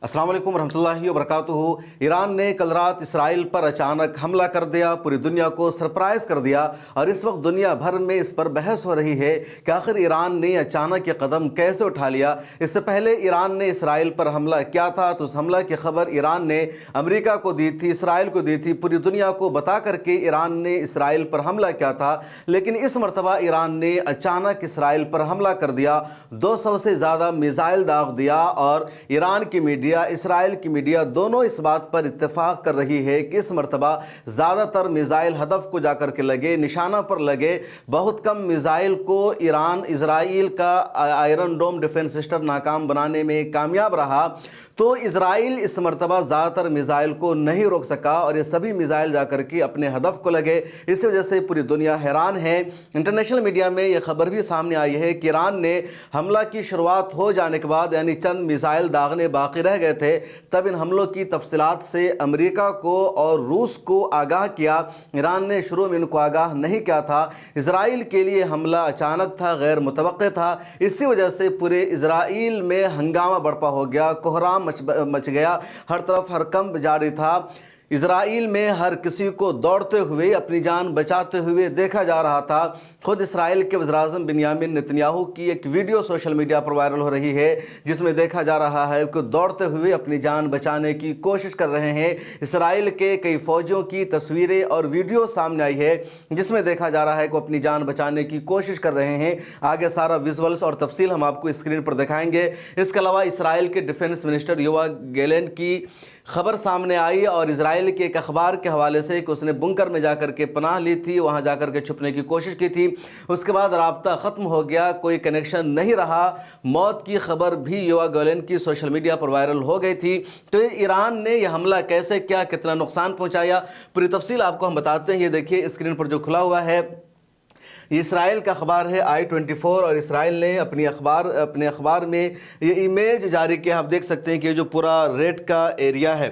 अस्सलाम वालेकुम रहमतुल्लाहि व बरकातुहू। ईरान ने कल रात इसराइल पर अचानक हमला कर दिया, पूरी दुनिया को सरप्राइज़ कर दिया और इस वक्त दुनिया भर में इस पर बहस हो रही है कि आखिर ईरान ने अचानक ये कदम कैसे उठा लिया। इससे पहले ईरान ने इसराइल पर हमला किया था तो उस हमला की खबर ईरान ने अमेरिका को दी थी, इसराइल को दी थी, पूरी दुनिया को बता करके ईरान ने इसराइल पर हमला किया था। लेकिन इस मरतबा ईरान ने अचानक इसराइल पर हमला कर दिया, 200 से ज़्यादा मिसाइल दाग दिया और ईरान की मीडिया, इसराइल की मीडिया दोनों इस बात पर इत्तेफाक कर रही है कि इस मरतबा ज़्यादातर मिसाइल हदफ को जाकर के लगे, निशाना पर लगे। बहुत कम मिसाइल को ईरान इसराइल का आयरन डोम डिफेंस सिस्टम नाकाम बनाने में कामयाब रहा। तो इसराइल इस मरतबा ज़्यादातर मिसाइल को नहीं रोक सका और ये सभी मिसाइल जाकर के अपने हदफ को लगे। इसी वजह से पूरी दुनिया हैरान है। इंटरनेशनल मीडिया में ये खबर भी सामने आई है कि ईरान ने हमला की शुरुआत हो जाने के बाद, यानी चंद मिसाइल दागने बाकी रह गए थे, तब इन हमलों की तफसीलात से अमेरिका को और रूस को आगाह किया। ईरान ने शुरू में इनको आगाह नहीं किया था। इसराइल के लिए हमला अचानक था, गैर मुतवक्के था। इसी वजह से पूरे इसराइल में हंगामा बर्पा हो गया, कोहराम मच गया, हर तरफ हरकंप जारी था। इसराइल में हर किसी को दौड़ते हुए, अपनी जान बचाते हुए देखा जा रहा था। खुद इसराइल के वज़ीर-ए-आज़म बिन्यामिन नेतन्याहू की एक वीडियो सोशल मीडिया पर वायरल हो रही है जिसमें देखा जा रहा है कि दौड़ते हुए अपनी जान बचाने की कोशिश कर रहे हैं। इसराइल के कई फौजियों की तस्वीरें और वीडियो सामने आई है जिसमें देखा जा रहा है कि वो अपनी जान बचाने की कोशिश कर रहे हैं। आगे सारा विजुअल्स और तफसील हम आपको स्क्रीन पर दिखाएंगे। इसके अलावा इसराइल के डिफेंस मिनिस्टर योआव गैलेंट की खबर सामने आई और इजराइल के एक अखबार के हवाले से कि उसने बुंकर में जाकर के पनाह ली थी, वहां जाकर के छुपने की कोशिश की थी। उसके बाद राब्ता ख़त्म हो गया, कोई कनेक्शन नहीं रहा। मौत की खबर भी योआव गैलेंट की सोशल मीडिया पर वायरल हो गई थी। तो ईरान ने यह हमला कैसे किया, कितना नुकसान पहुँचाया, पूरी तफसील आपको हम बताते हैं। ये देखिए स्क्रीन पर जो खुला हुआ है, इसराइल का अखबार है I24 और इसराइल ने अपने अखबार में ये इमेज जारी किया। आप देख सकते हैं कि ये जो पूरा रेड का एरिया है,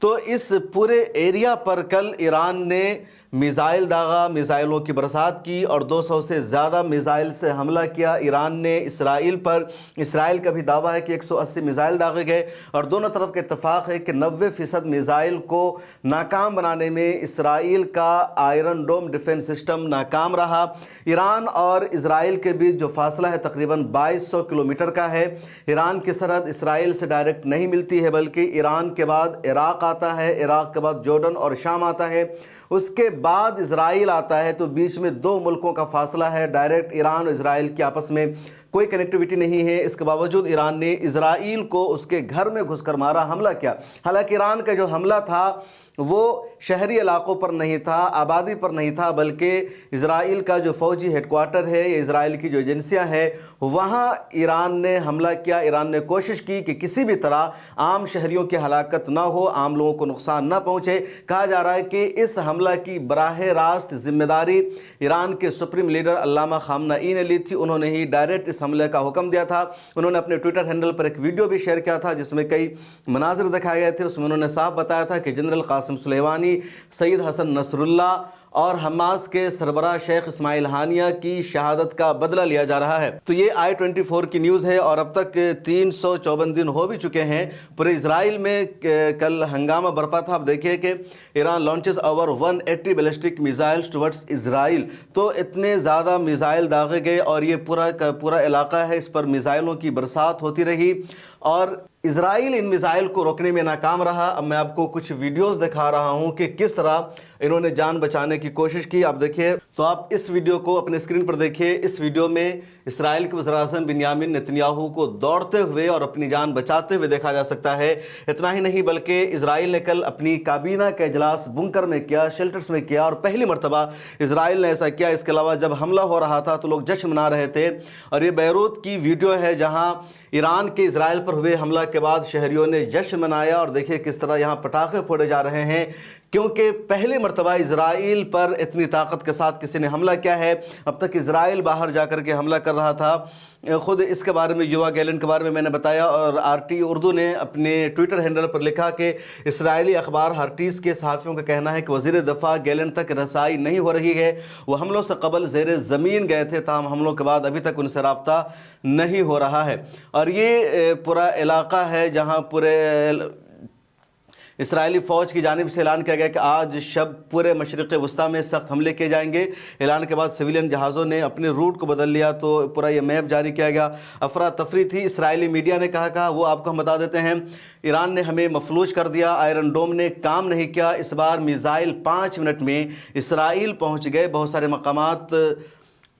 तो इस पूरे एरिया पर कल ईरान ने मिसाइल दागा, मिसाइलों की बरसात की और 200 से ज़्यादा मिसाइल से हमला किया ईरान ने इसराइल पर। इसराइल का भी दावा है कि 180 मिसाइल दागे गए और दोनों तरफ का इत्तेफाक है कि 90% मिसाइल को नाकाम बनाने में इसराइल का आयरन डोम डिफेंस सिस्टम नाकाम रहा। ईरान और इसराइल के बीच जो फासला है तकरीबन 2200 किलोमीटर का है। ईरान की सरहद इसराइल से डायरेक्ट नहीं मिलती है, बल्कि ईरान के बाद इराक़ आता है, इराक़ के बाद जॉर्डन और शाम आता है, उसके बाद इसराइल आता है। तो बीच में दो मुल्कों का फासला है। डायरेक्ट ईरान और इसराइल की आपस में कोई कनेक्टिविटी नहीं है। इसके बावजूद ईरान ने इसराइल को उसके घर में घुसकर मारा, हमला किया। हालांकि ईरान का जो हमला था वो शहरी इलाकों पर नहीं था, आबादी पर नहीं था, बल्कि इसराइल का जो फ़ौजी हेडक्वार्टर है या इसराइल की जो एजेंसियां हैं वहाँ ईरान ने हमला किया। ईरान ने कोशिश की कि किसी भी तरह आम शहरियों की हलाकत ना हो, आम लोगों को नुकसान ना पहुँचे। कहा जा रहा है कि इस हमला की बराह रास्त जिम्मेदारी ईरान के सुप्रीम लीडर अल्लामा खामनेई ने ली थी। उन्होंने ही डायरेक्ट इस हमले का हुक्म दिया था। उन्होंने अपने ट्विटर हैंडल पर एक वीडियो भी शेयर किया था जिसमें कई मनाजिर दिखाए गए थे। उसमें उन्होंने साफ बताया था कि general Qasem Soleimani, Sayyed Hassan Nasrallah और हमास के सरबराह शेख इस्माइल हानिया की शहादत का बदला लिया जा रहा है। तो ये I24 की न्यूज़ है और अब तक 354 दिन हो भी चुके हैं। पूरे इसराइल में कल हंगामा बरपा था। अब देखिए कि Iran launches over 180 ballistic missiles towards Israel. तो इतने ज़्यादा मिसाइल दागे गए और ये पूरा का पूरा इलाका है, इस पर मिसाइलों की बरसात होती रही और इसराइल इन मिसाइल को रोकने में नाकाम रहा। अब मैं आपको कुछ वीडियोस दिखा रहा हूं कि किस तरह इन्होंने जान बचाने की कोशिश की। आप देखिए, तो आप इस वीडियो को अपने स्क्रीन पर देखिए। इस वीडियो में इसराइल के वज़ीर-ए-आज़म बिन्यामिन नेतन्याहू को दौड़ते हुए और अपनी जान बचाते हुए देखा जा सकता है। इतना ही नहीं बल्कि इसराइल ने कल अपनी काबीना का इजलास बुंकर में किया, शेल्टर्स में किया और पहली मरतबा इसराइल ने ऐसा किया। इसके अलावा जब हमला हो रहा था तो लोग जश्न मना रहे थे और ये बैरूत की वीडियो है जहाँ ईरान के इसराइल पर हुए हमला के बाद शहरियों ने जश्न मनाया और देखिए किस तरह यहाँ पटाखे फोड़े जा रहे हैं। क्योंकि पहली मरतबा इसराइल पर इतनी ताकत के साथ किसी ने हमला किया है। अब तक इसराइल बाहर जाकर के हमला कर रहा था। ख़ुद इसके बारे में युवा गैलेंट के बारे में मैंने बताया, और RT उर्दू ने अपने ट्विटर हैंडल पर लिखा कि इसराइली अखबार हार्टीज़ के सहाफ़ियों का कहना है कि वज़ीर दफ़ा गैलेंट तक रसाई नहीं हो रही है। वो हमलों से कबल ज़ेर ज़मीन गए थे, ताहम हमलों के बाद अभी तक उनसे रब्ता नहीं हो रहा है। और ये पूरा इलाका है जहाँ पूरे इसराइली फ़ौज की जानिब से ऐलान किया गया कि आज शब पूरे मशरिक़ वस्ता में सख्त हमले किए जाएंगे। ऐलान के बाद सिविलियन जहाज़ों ने अपने रूट को बदल लिया, तो पूरा ये मैप जारी किया गया। अफरा तफरी थी। इसराइली मीडिया ने कहा वो आपको हम बता देते हैं। ईरान ने हमें मफलूज कर दिया, आयरन डोम ने काम नहीं किया। इस बार मिसाइल 5 मिनट में इसराइल पहुँच गए। बहुत सारे मकामात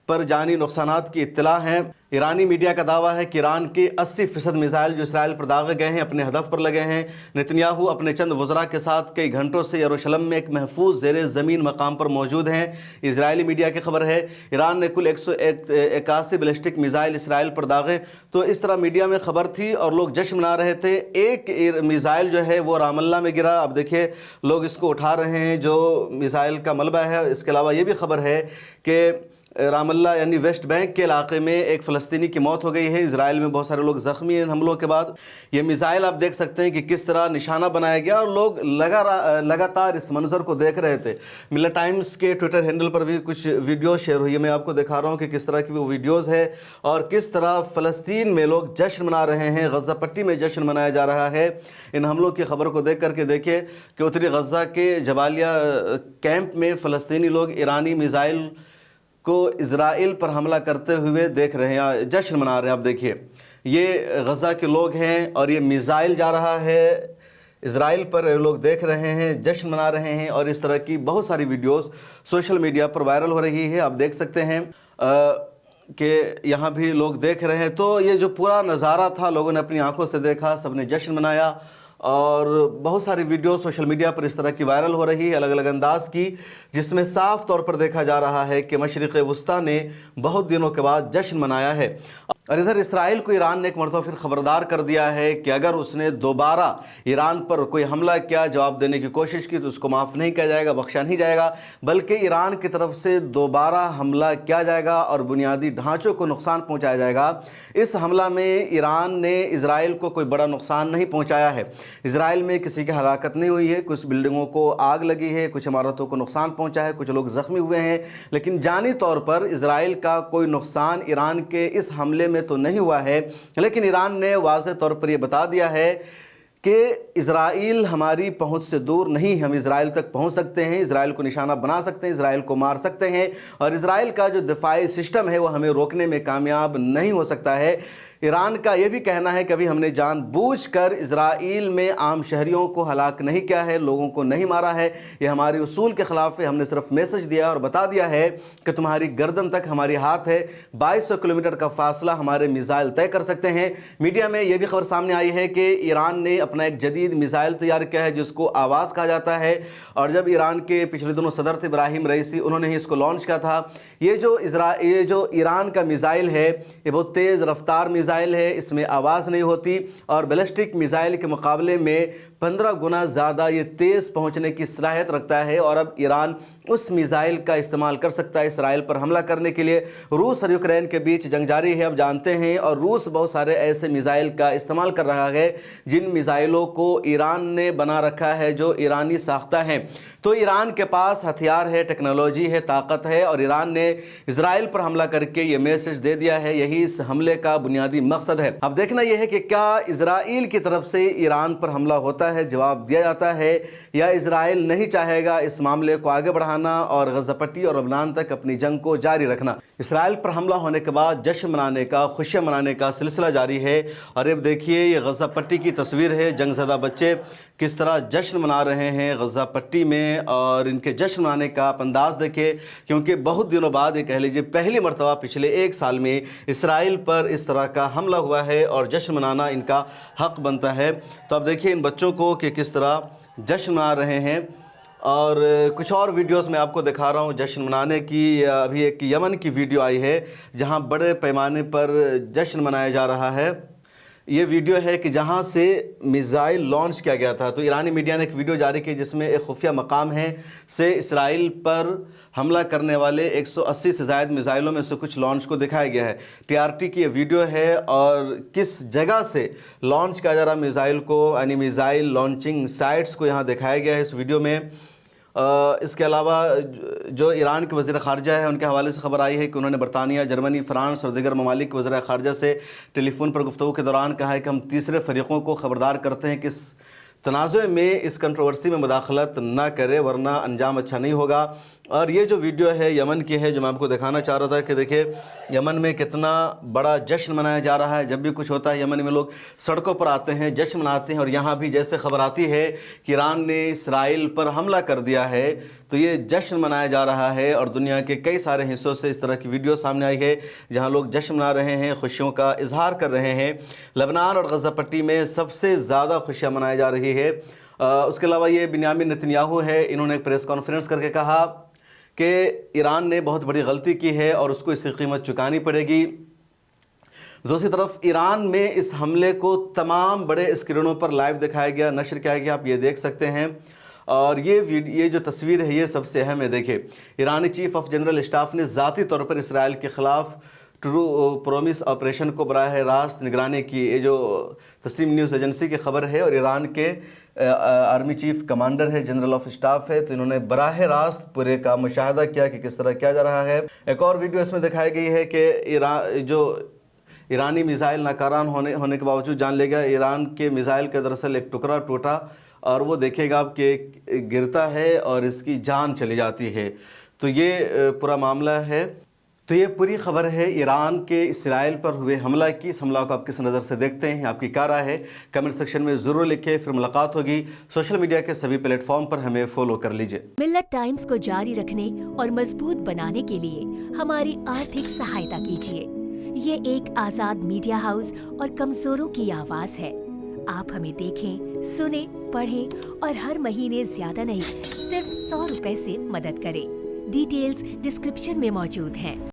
पर जानी नुकसानात की इत्तला है। ईरानी मीडिया का दावा है कि ईरान के 80% मिसाइल जो इसराइल पर दागे गए हैं अपने हदफ पर लगे हैं। नेतन्याहू अपने चंद वज़रा के साथ कई घंटों से यरूशलेम में एक महफूज ज़ेर ज़मीन मकाम पर मौजूद हैं। इजरायली मीडिया की खबर है ईरान ने कुल 181 बैलिस्टिक मिसाइल इसराइल पर दागे। तो इस तरह मीडिया में खबर थी और लोग जश्न मना रहे थे। एक मिसाइल जो है वो रामल्ला में गिरा। अब देखिए लोग इसको उठा रहे हैं जो मिसाइल का मलबा है। इसके अलावा ये भी खबर है कि रामल्ला यानी वेस्ट बैंक के इलाके में एक फ़लस्तीनी की मौत हो गई है। इजराइल में बहुत सारे लोग ज़ख्मी हैं इन हमलों के बाद। ये मिसाइल आप देख सकते हैं कि किस तरह निशाना बनाया गया और लोग लगातार इस मंज़र को देख रहे थे। मिलर टाइम्स के ट्विटर हैंडल पर भी कुछ वीडियो शेयर हुई है। मैं आपको दिखा रहा हूँ कि किस तरह की वो वीडियोज़ है और किस तरह फ़लस्तीन में लोग जश्न मना रहे हैं। गज़ा पट्टी में जश्न मनाया जा रहा है। इन हमलों की खबर को देख करके देखिए कि उत्तरी गज़ा के जबालिया कैंप में फ़लस्तीनी लोग ईरानी मिसाइल को इजराइल पर हमला करते हुए देख रहे हैं, जश्न मना रहे हैं। आप देखिए ये गज़ा के लोग हैं और ये मिसाइल जा रहा है इजराइल पर, लोग देख रहे हैं, जश्न मना रहे हैं। और इस तरह की बहुत सारी वीडियोस सोशल मीडिया पर वायरल हो रही है। आप देख सकते हैं कि यहाँ भी लोग देख रहे हैं। तो ये जो पूरा नज़ारा था लोगों ने अपनी आंखों से देखा, सबने जश्न मनाया और बहुत सारी वीडियो सोशल मीडिया पर इस तरह की वायरल हो रही है अलग अलग अंदाज की, जिसमें साफ तौर पर देखा जा रहा है कि मशरिक़ वस्ता ने बहुत दिनों के बाद जश्न मनाया है। और इधर इसराइल को ईरान ने एक मरतबा फिर ख़बरदार कर दिया है कि अगर उसने दोबारा ईरान पर कोई हमला किया, जवाब देने की कोशिश की, तो उसको माफ़ नहीं किया जाएगा, बख्शा नहीं जाएगा, बल्कि ईरान की तरफ से दोबारा हमला किया जाएगा और बुनियादी ढांचों को नुकसान पहुँचाया जाएगा। इस हमला में ईरान ने इसराइल को कोई बड़ा नुकसान नहीं पहुँचाया है। इसराइल में किसी की हलाकत नहीं हुई है, कुछ बिल्डिंगों को आग लगी है, कुछ इमारतों को नुकसान पहुंचा है, कुछ लोग ज़ख्मी हुए हैं, लेकिन जानी तौर पर इसराइल का कोई नुकसान ईरान के इस हमले में तो नहीं हुआ है। लेकिन ईरान ने वाज़ेह तौर पर यह बता दिया है कि इसराइल हमारी पहुंच से दूर नहीं, हम इसराइल तक पहुंच सकते हैं, इसराइल को निशाना बना सकते हैं, इसराइल को मार सकते हैं और इसराइल का जो दिफाई सिस्टम है वो हमें रोकने में कामयाब नहीं हो सकता है। ईरान का ये भी कहना है कि अभी हमने जानबूझकर इजराइल में आम शहरियों को हलाक नहीं किया है, लोगों को नहीं मारा है, ये हमारे उसूल के ख़िलाफ़ है। हमने सिर्फ मैसेज दिया और बता दिया है कि तुम्हारी गर्दन तक हमारी हाथ है, 2200 किलोमीटर का फासला हमारे मिसाइल तय कर सकते हैं। मीडिया में यह भी खबर सामने आई है कि ईरान ने अपना एक जदीद मिसाइल तैयार किया है जिसको आवाज़ कहा जाता है, और जब ईरान के पिछले दिनों सदर थे इब्राहिम रईसी, उन्होंने ही इसको लॉन्च किया था। ये जो ईरान का मिसाइल है ये बहुत तेज़ रफ्तार मिसाइल है, इसमें आवाज़ नहीं होती और बैलिस्टिक मिसाइल के मुकाबले में 15 गुना ज़्यादा ये तेज़ पहुंचने की सलाहियत रखता है। और अब ईरान उस मिसाइल का इस्तेमाल कर सकता है इसराइल पर हमला करने के लिए। रूस और यूक्रेन के बीच जंग जारी है, अब जानते हैं, और रूस बहुत सारे ऐसे मिसाइल का इस्तेमाल कर रहा है जिन मिसाइलों को ईरान ने बना रखा है, जो ईरानी साख्ता हैं। तो ईरान के पास हथियार है, टेक्नोलॉजी है, ताकत है, और ईरान ने इसराइल पर हमला करके ये मैसेज दे दिया है। यही इस हमले का बुनियादी मकसद है। अब देखना यह है कि क्या इसराइल की तरफ से ईरान पर हमला होता है, जवाब दिया जाता है, या इसराइल नहीं चाहेगा इस मामले को आगे बढ़ाना और गज़ा पट्टी और लबनान तक अपनी जंग को जारी रखना। इसराइल पर हमला होने के बाद जश्न मनाने का, खुशियाँ मनाने का सिलसिला जारी है। और अब देखिए ये गज़ा पट्टी की तस्वीर है, जंगज़दा बच्चे किस तरह जश्न मना रहे हैं गज़ा पट्टी में, और इनके जश्न मनाने का आप अंदाज़ देखिए, क्योंकि बहुत दिनों बाद, ये कह लीजिए पहली मरतबा पिछले 1 साल में इसराइल पर इस तरह का हमला हुआ है और जश्न मनाना इनका हक़ बनता है। तो अब देखिए इन बच्चों को कि किस तरह जश्न मना रहे हैं। और कुछ और वीडियोस मैं आपको दिखा रहा हूँ जश्न मनाने की। अभी एक यमन की वीडियो आई है जहाँ बड़े पैमाने पर जश्न मनाया जा रहा है। یہ ویڈیو ہے کہ جہاں سے میزائل لانچ کیا گیا تھا. تو ایرانی میڈیا نے ایک ویڈیو جاری کی جس میں ایک خفیہ مقام ہے سے اسرائیل پر حملہ کرنے والے 180 سے زائد میزائلوں میں سے کچھ لانچ کو دکھایا گیا ہے. TRT کی یہ ویڈیو ہے اور کس جگہ سے لانچ کیا جا رہا میزائل کو، یعنی میزائل لانچنگ سائٹس کو یہاں دکھایا گیا ہے اس ویڈیو میں. اس کے علاوہ جو ایران کے وزیر خارجہ ہے ان کے حوالے سے خبر آئی ہے کہ انہوں نے برطانیہ، جرمنی، فرانس اور دیگر ممالک کے وزراء خارجہ سے ٹیلی فون پر گفتگو کے دوران کہا ہے کہ ہم تیسرے فریقوں کو خبردار کرتے ہیں کہ اس تنازع میں، اس کنٹروورسی میں مداخلت نہ کرے ورنہ انجام اچھا نہیں ہوگا. اور یہ جو ویڈیو ہے یمن کی ہے جو میں آپ کو دکھانا چاہ رہا تھا کہ دیکھیں یمن میں کتنا بڑا جشن منایا جا رہا ہے. جب بھی کچھ ہوتا ہے یمن میں لوگ سڑکوں پر آتے ہیں، جشن مناتے ہیں. اور یہاں بھی جیسے خبر آتی ہے کہ ایران نے اسرائیل پر حملہ کر دیا ہے تو یہ جشن منایا جا رہا ہے. اور دنیا کے کئی سارے حصوں سے اس طرح کی ویڈیو سامنے آئی ہے جہاں لوگ جشن منا رہے ہیں، خوشیوں کا اظہار کر رہے ہیں. لبنان اور غزہ پٹی میں سب سے زیادہ خوشیاں منائی جا رہی ہے. اس کے علاوہ یہ بنیامین نتنیاہو ہے، انہوں نے ایک پریس کانفرنس کر کے کہا کہ ایران نے بہت بڑی غلطی کی ہے اور اس کو اس کی قیمت چکانی پڑے گی. دوسری طرف ایران میں اس حملے کو تمام بڑے اسکرینوں پر لائیو دکھایا گیا، نشر کیا گیا، آپ یہ دیکھ سکتے ہیں. اور یہ جو تصویر ہے یہ سب سے اہم ہے. دیکھیں ایرانی چیف آف جنرل اسٹاف نے ذاتی طور پر اسرائیل کے خلاف ٹرو پرومس آپریشن کو براہ راست نگرانی کی. یہ جو تسنیم نیوز ایجنسی کی خبر ہے اور ایران کے آرمی چیف کمانڈر ہے، جنرل آف اسٹاف ہے، تو انہوں نے براہ راست پورے کا مشاہدہ کیا کہ کس طرح کیا جا رہا ہے. ایک اور ویڈیو اس میں دکھائی گئی ہے کہ ایرانی میزائل ناکاران ہونے کے باوجود جان لے گا ایران کے میزائل کا دراصل ایک ٹکڑا ٹوٹا اور وہ دیکھے گا آپ کہ گرتا ہے اور اس کی جان چلی جاتی ہے. تو یہ پورا معاملہ ہے. تو یہ پوری خبر ہے ایران کے اسرائیل پر ہوئے حملہ کی. اس حملہ کو آپ کس نظر سے دیکھتے ہیں، آپ کی کیا رائے ہے، کمنٹ سیکشن میں ضرور لکھیں. پھر ملاقات ہوگی. سوشل میڈیا کے سبھی پلیٹ فارم پر ہمیں فالو کر لیجئے. ملت ٹائمز کو جاری رکھنے اور مضبوط بنانے کے لیے ہماری آرتھک سہایتا کیجیے. یہ ایک آزاد میڈیا ہاؤس اور کمزوروں کی آواز ہے. آپ ہمیں دیکھیں، سنیں، پڑھیں اور ہر مہینے زیادہ نہیں صرف 100 روپے سے مدد کریں. ڈیٹیلز ڈسکرپشن میں موجود ہیں.